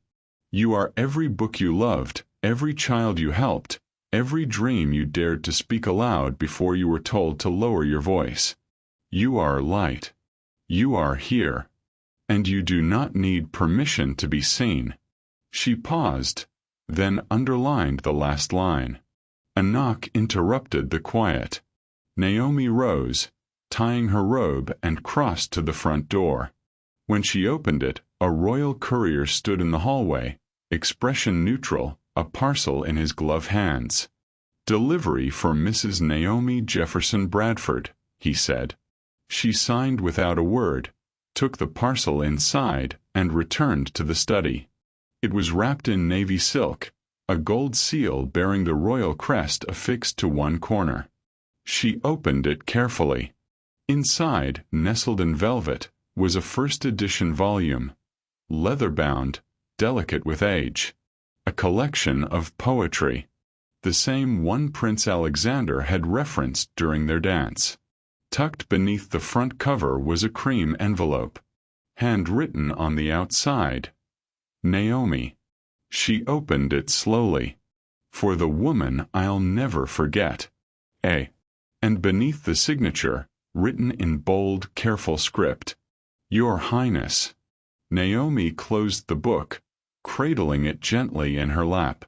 A: You are every book you loved, every child you helped, every dream you dared to speak aloud before you were told to lower your voice. You are light. You are here. And you do not need permission to be seen." She paused, then underlined the last line. A knock interrupted the quiet. Naomi rose, tying her robe, and crossed to the front door. When she opened it, a royal courier stood in the hallway, expression neutral, a parcel in his gloved hands. "Delivery for Mrs. Naomi Jefferson Bradford," he said. She signed without a word, took the parcel inside, and returned to the study. It was wrapped in navy silk, a gold seal bearing the royal crest affixed to one corner. She opened it carefully. Inside, nestled in velvet, was a first-edition volume, leather-bound, delicate with age. A collection of poetry. The same one Prince Alexander had referenced during their dance. Tucked beneath the front cover was a cream envelope. Handwritten on the outside, "Naomi." She opened it slowly. "For the woman I'll never forget. A." And beneath the signature, written in bold, careful script, "Your Highness." Naomi closed the book, cradling it gently in her lap.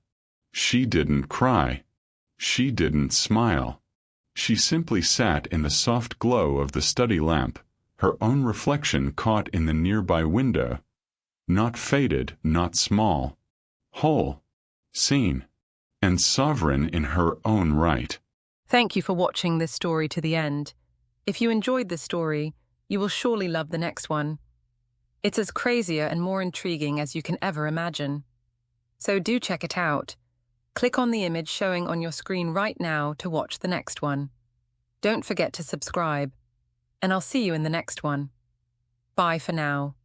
A: She didn't cry. She didn't smile. She simply sat in the soft glow of the study lamp, her own reflection caught in the nearby window. Not faded, not small. Whole. Seen. And sovereign in her own right.
B: Thank you for watching this story to the end. If you enjoyed this story, you will surely love the next one. It's as crazier and more intriguing as you can ever imagine. So do check it out. Click on the image showing on your screen right now to watch the next one. Don't forget to subscribe, and I'll see you in the next one. Bye for now.